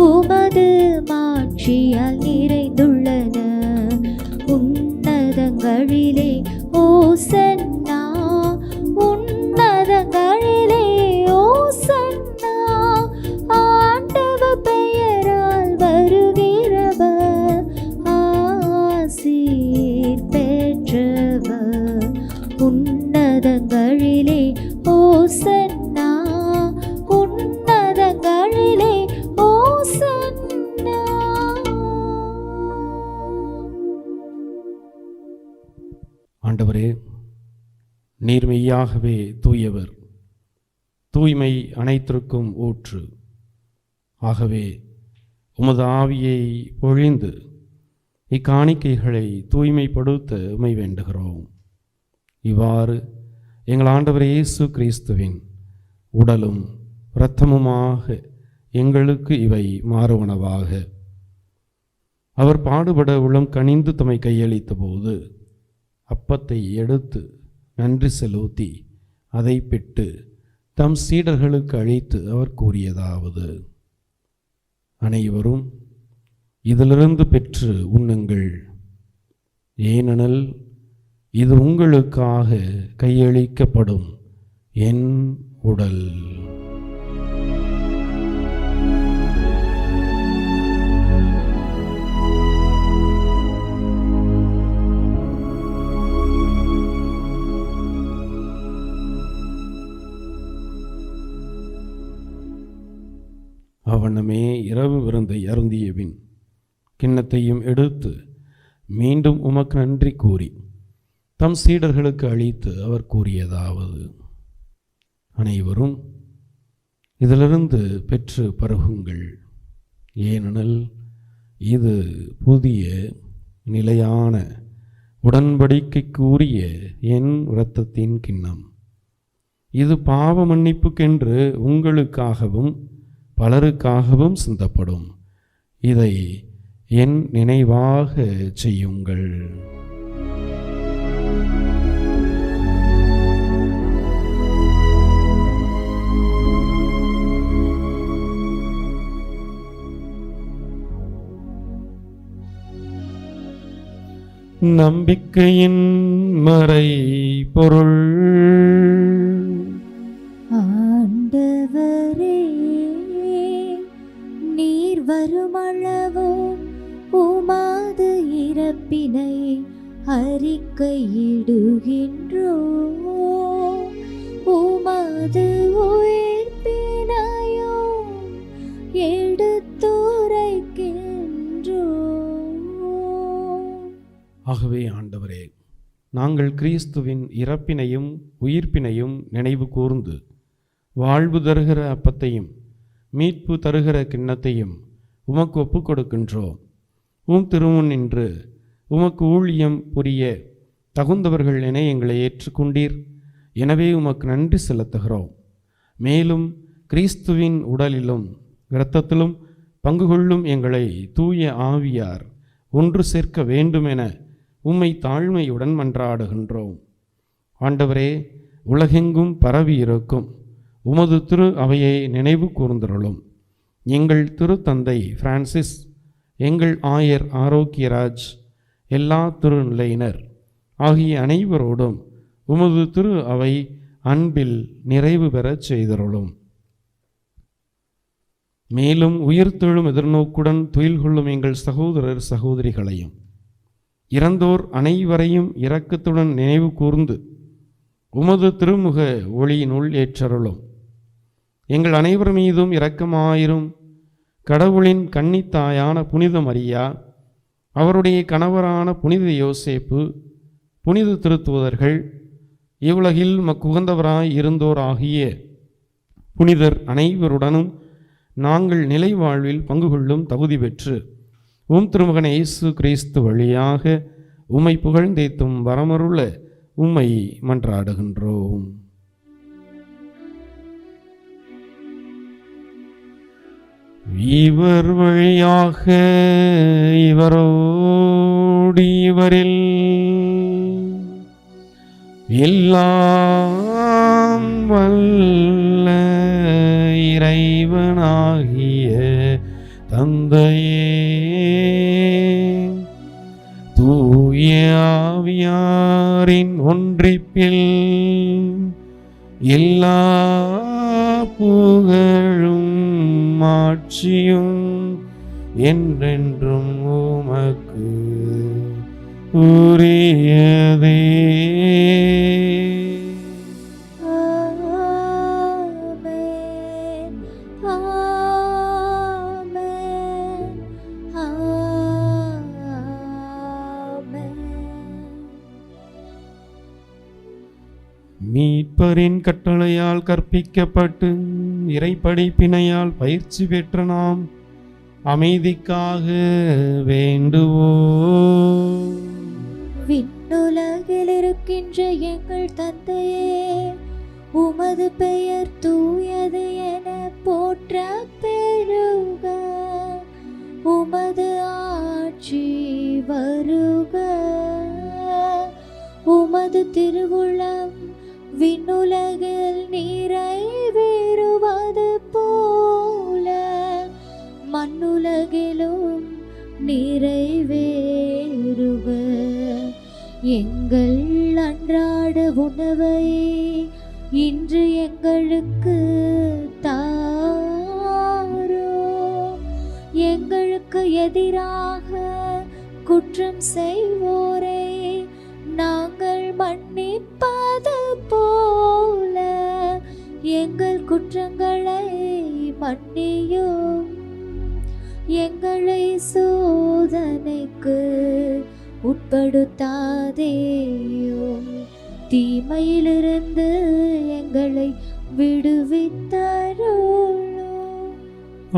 உமது மாட்சியால் நிறைந்துள்ளன. உன்னதங்களிலே ஓசன்னா, உன்னதங்களிலே ஓசன்னா. ஆண்டவர் பெயரால் வருகிறவர் ஆசீர் பெற்றவர். உன்னதங்களிலே ஓசன்னா, உன்னதங்களிலே ஓசன்னா. ஆண்டவரே, நீர் மெய்யாகவே தூயவர், தூய்மை அனைத்திற்கும் ஊற்று. ஆகவே உமது ஆவியை பொழிந்து இக்காணிக்கைகளை தூய்மைப்படுத்த உம்மை வேண்டுகிறோம். இவ்வாறு எங்கள் ஆண்டவர் இயேசு கிறிஸ்துவின் உடலும் இரத்தமுமாக எங்களுக்கு இவை மாறுவனவாக. அவர் பாடுபட உளம் கனிந்து தம்மை கையளித்த போது அப்பத்தை எடுத்து நன்றி செலுத்தி அதை பிட்டு தம் சீடர்களுக்கு அளித்து அவர் கூறியதாவது: அனைவரும் இதிலிருந்து பெற்று உண்ணுங்கள், ஏனெனில் இது உங்களுக்காக கையளிக்கப்படும் என் உடல். அவனமே இரவு விருந்தை அருந்தியபின் கிண்ணத்தையும் எடுத்து மீண்டும் உமக்கு நன்றி கூறி தம் சீடர்களுக்கு அளித்து அவர் கூறியதாவது: அனைவரும் இதிலிருந்து பெற்று பருகுங்கள், ஏனெனில் இது புதிய நிலையான உடன்படிக்கைக்குரிய என் இரத்தத்தின் கிண்ணம். இது பாவ மன்னிப்புக்கென்று உங்களுக்காகவும் பலருக்காகவும் சிந்தப்படும். இதை என் நினைவாக செய்யுங்கள். நம்பிக்கையின் மறை பொருள். ஆண்டவரே, நீர் வருமளவும் உமது இறப்பினை அறிக்கையிடுகின்றோம், உமது உயிர்ப்பினையும் ஆகவே ஆண்டவரே, நாங்கள் கிறிஸ்துவின் இறப்பினையும் உயிர்ப்பினையும் நினைவு கூர்ந்து வாழ்வு தருகிற அப்பத்தையும் மீட்பு தருகிற கிண்ணத்தையும் உமக்கு ஒப்புக் கொடுக்கின்றோம். திருமுன் நின்று உமக்கு ஊழியம் புரிய தகுந்தவர்கள் என எங்களை ஏற்றுக்கொண்டீர். எனவே உமக்கு நன்றி செலுத்துகிறோம். மேலும் கிறிஸ்துவின் உடலிலும் இரத்தத்திலும் பங்கு கொள்ளும் எங்களை தூய ஆவியார் ஒன்று சேர்க்க வேண்டுமென உம்மை தாழ்மையுடன் மன்றாடுகின்றோம். ஆண்டவரே, உலகெங்கும் பரவி இருக்கும் உமது திரு அவையை நினைவு கூர்ந்தருளும். எங்கள் திருத்தந்தை பிரான்சிஸ், எங்கள் ஆயர் ஆரோக்கியராஜ், எல்லா திருநிலையினர் ஆகிய அனைவரோடும் உமது திரு அவை அன்பில் நிறைவு பெறச் செய்தருளும். மேலும் உயிர்த்தெழும் எதிர்நோக்குடன் துயில் கொள்ளும் எங்கள் சகோதரர் சகோதரிகளையும் இறந்தோர் அனைவரையும் இரக்கத்துடன் நினைவு கூர்ந்து உமது திருமுக ஒளியினுள் ஏற்றருளும். எங்கள் அனைவர் மீதும் இரக்கமாயிரும். கடவுளின் கன்னித்தாயான புனித மரியா, அவருடைய கணவரான புனித யோசேப்பு, புனித திருத்துவதர்கள், இவ்வுலகில் மக்குகந்தவராய் இருந்தோர் ஆகிய புனிதர் அனைவருடனும் நாங்கள் நிலை வாழ்வில் பங்கு கொள்ளும் தகுதி பெற்று திருமகன் இயேசு கிறிஸ்து வழியாக உம்மை புகழ்ந்தேத்தும் வரமருள உம்மை மன்றாடுகின்றோம். இவர் வழியாக இவரோடு இவரில் எல்லாம் வல்ல இறைவனாகிய தந்தையே, தூய ஆவியாரின் ஒன்றிப்பில் எல்லா புகழும் ஆட்சியும் என்றென்றும் உமக்கு உரியதே. மீட்பரின் கட்டளையால் கற்பிக்கப்பட்டு இறைப்படிப்பினையால் பயிற்சி பெற்ற நாம் அமைதிக்காக வேண்டுவோம். விண்ணுலகில் இருக்கின்ற எங்கள் தந்தையே, உமது பெயர் தூயது என போற்ற பெறுக. உமது ஆட்சி வருக. உமது திருவுளம் விண்ணுலகில் நிறைவேறுவது போல மண்ணுலகிலும் நிறைவேறுக. எங்கள் அன்றாட உணவை இன்று எங்களுக்கு தாரும். எங்களுக்கு எதிராக குற்றம் செய்வோரை நாங்கள் மன்னிப்பது போல எங்கள் குற்றங்களை மன்னியும். எங்களை சோதனைக்கு உட்படுத்தாதேயும், தீமையிலிருந்து எங்களை விடுவித்தருளும்.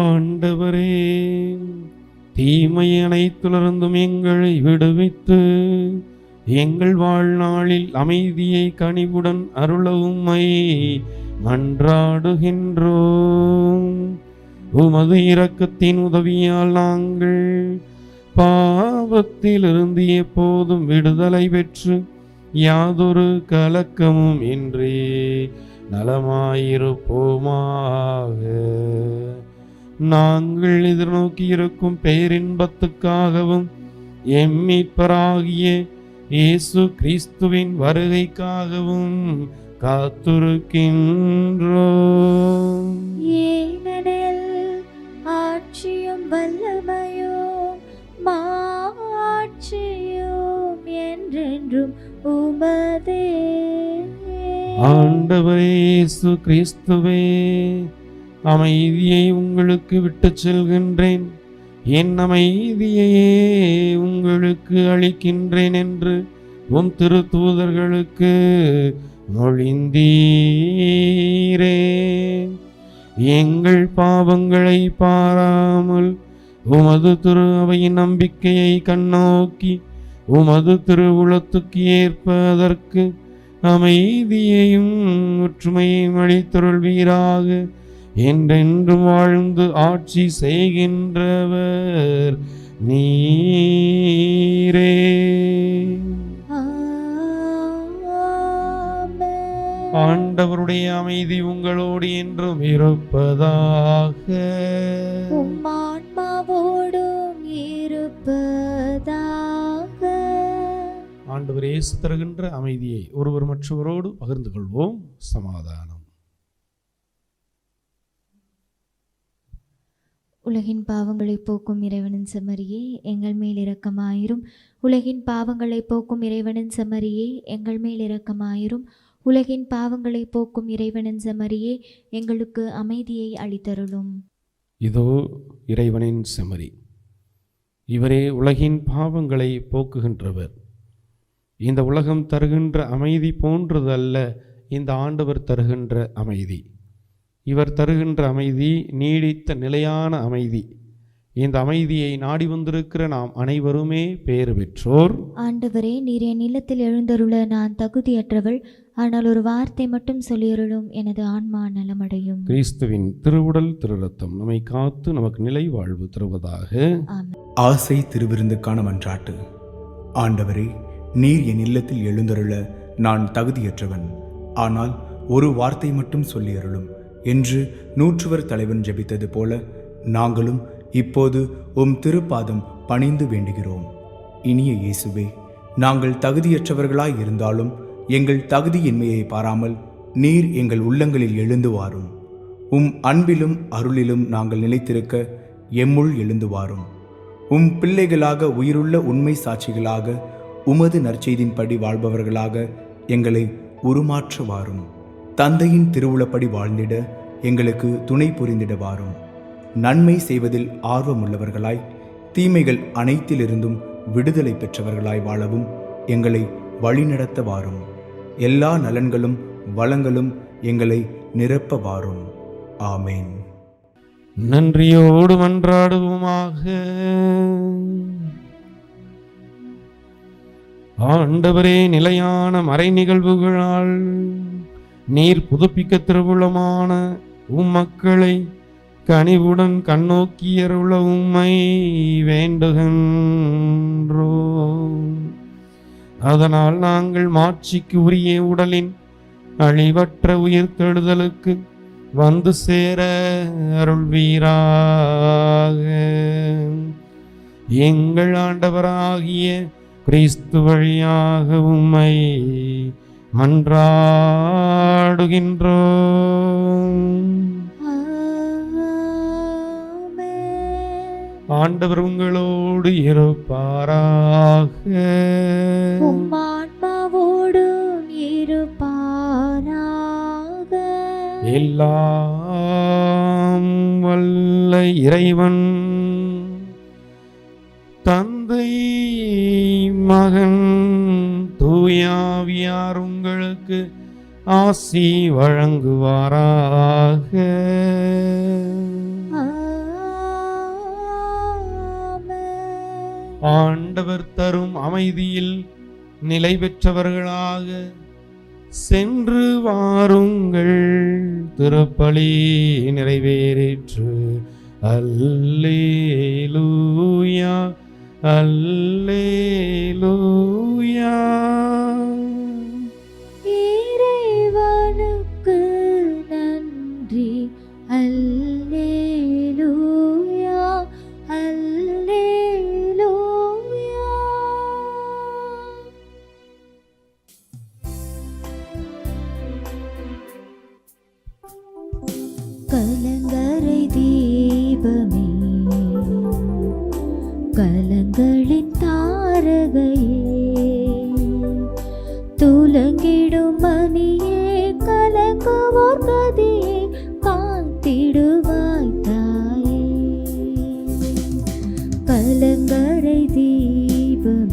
ஆண்டவரே, தீமை அனைத்திலிருந்தும் எங்களை விடுவித்து எங்கள் வாழ்நாளில் அமைதியை கனிவுடன் அருள உம்மை மன்றாடுகின்றோம். உமது இரக்கத்தின் உதவியால் நாங்கள் பாவத்திலிருந்து எப்போதும் விடுதலை பெற்று யாதொரு கலக்கமும் இன்றி நலமாயிருப்போமாக. நாங்கள் எதிர்நோக்கி இருக்கும் பேரின்பத்துக்காகவும் எம் மீட்பராகிய இயேசு கிறிஸ்துவின் வருகைக்காகவும் காத்திருக்கின்றோம். ஏனெனில் ஆட்சியும் வல்லமையும் மாட்சியும் என்றென்றும் உமதே. ஆண்டவரே இயேசு கிறிஸ்துவே, அமைதியை உங்களுக்கு விட்டுச் செல்கின்றேன், என் அமைதியையே உங்களுக்கு உங்களுக்கு அளிக்கின்றேன் என்று உம் திருத்தூதர்களுக்கு மொழிந்தீரே. எங்கள் பாவங்களை பாராமல் உமது திரு அவையின் நம்பிக்கையை கண்ணோக்கி உமது திருவுளத்துக்கு ஏற்பதற்கு அமைதியையும் ஒற்றுமையையும் அளித்தருள்வீராக. என்றென்றும் வாழ்ந்து ஆட்சி செய்கின்றவர் நீரே. ஆண்டவருடைய அமைதி உங்களோடு என்றும் இருப்பதாக. ஆன்மாவோடும் இருப்பதாக. ஆண்டவர் இயேசு தருகின்ற அமைதியை ஒருவர் மற்றவரோடு பகிர்ந்து கொள்வோம். சமாதானம். உலகின் பாவங்களை போக்கும் இறைவனின் செம்மறியே எங்கள் மேல் இரக்கமாயிரும். உலகின் பாவங்களை போக்கும் இறைவனின் செம்மறியே எங்கள் மேல் இரக்கமாயிரும். உலகின் பாவங்களை போக்கும் இறைவனின் செம்மறியே எங்களுக்கு அமைதியை அளித்தருளும். இதோ இறைவனின் செம்மறி, இவரே உலகின் பாவங்களை போக்குகின்றவர். இந்த உலகம் தருகின்ற அமைதி போன்றதல்ல இந்த ஆண்டவர் தருகின்ற அமைதி. இவர் தருகின்ற அமைதி நீடித்த நிலையான அமைதி. இந்த அமைதியை நாடி வந்திருக்கிற நாம் அனைவருமே பேறு பெற்றோர். ஆண்டவரே, நீர் என் இல்லத்தில் எழுந்தருள நான் தகுதியற்றவள். ஆனால் ஒரு வார்த்தை மட்டும் சொல்லியருளும், எனது ஆன்மா நலமடையும். கிறிஸ்துவின் திருவுடல் திருரத்தம் நம்மை காத்து நமக்கு நிலை வாழ்வு தருவதாக. ஆசை திருவிருந்துக்கான மன்றாட்டு. ஆண்டவரே, நீர் என் இல்லத்தில் எழுந்தருள நான் தகுதியற்றவன். ஆனால் ஒரு வார்த்தை மட்டும் சொல்லியருளும் என்று நூற்றுவர் தலைவன் ஜெபித்தது போல நாங்களும் இப்போது உம் திருப்பாதம் பணிந்து வேண்டுகிறோம். இனிய இயேசுவே, நாங்கள் தகுதியற்றவர்களாய் இருந்தாலும் எங்கள் தகுதியின்மையை பாராமல் நீர் எங்கள் உள்ளங்களில் எழுந்து வாரும். உம் அன்பிலும் அருளிலும் நாங்கள் நிலைத்திருக்க எம்முள் எழுந்து வாரும். உம் பிள்ளைகளாக உயிருள்ள உண்மை சாட்சிகளாக உமது நற்செய்தின்படி வாழ்பவர்களாக எங்களை உருமாற்ற வாரும். தந்தையின் திருவுளப்படி வாழ்ந்திட எங்களுக்கு துணை புரிந்திட வாரும். நன்மை செய்வதில் ஆர்வமுள்ளவர்களாய் தீமைகள் அனைத்திலிருந்தும் விடுதலை பெற்றவர்களாய் வாழவும் எங்களை வழிநடத்த வாரும். எல்லா நலன்களும் வளங்களும் எங்களை நிரப்ப வாரும். ஆமேன். நன்றியோடு மன்றாடுவோமாக. ஆண்டவரே, நிலையான மறை நிகழ்வுகளால் நீர் புதுப்பிக்க திருவுளமான உம் மக்களை கனிவுடன் கண்ணோக்கியருள உம்மை வேண்டுகின்றோம். அதனால் நாங்கள் மாட்சிக்கு உரிய உடலின் அழிவற்ற உயிர்த்தெழுதலுக்கு வந்து சேர அருள்வீராக. எங்கள் ஆண்டவராகிய கிறிஸ்து வழியாக உம்மை மன்றாடுகின்றோம். ஆண்டவர் உங்களோடு இருப்பாராக. ஆன்மாவோடும் இருப்பாராக. எல்லாம் வல்ல இறைவன் தந்தை மகன் தூயாவியார் உங்களுக்கு ஆசி வழங்குவாராக. ஆண்டவர் தரும் அமைதியில் நிலை பெற்றவர்களாக சென்று வாருங்கள். திருப்பலி நிறைவேறிற்று. அல்லேலூயா, அல்லேலூயா. இறைவனுக்கு நன்றி. அல்லேலூயா, அல்லேலூயா. கலங்கரை தீபமே, கலங்களின் தாரகையே, துலங்கிடும் மணியே, கலங்குவோர் கதியே, காத்திடுவாய் தாயே. கலங்கரை தீபமே,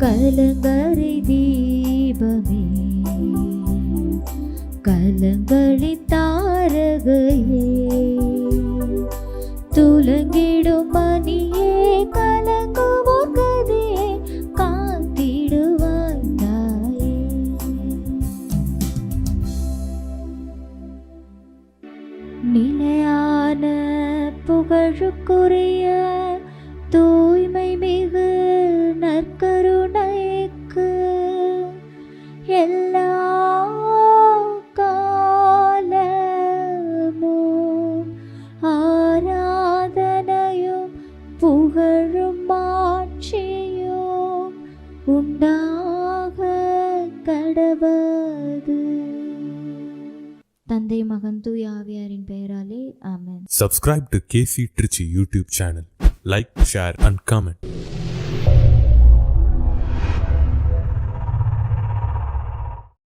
கலங்கரை தீபமே, கலங்களி தாரகையே, துலங்கிடும் மணியே, கலங்குவோர் கதையே, காத்திடுவாய் தாயே. நிலையான புகழுக்குரிய தூய்மை மிகு நற்கருணைக்கு எல்லா காலமும் ஆராதனையும் புகழும் மாட்சியும் உண்டாக கடவது. தந்தை மகன் தூய ஆவியாரின் பெயராலே ஆமென். Subscribe to KC Trichy YouTube channel. Like, share and comment.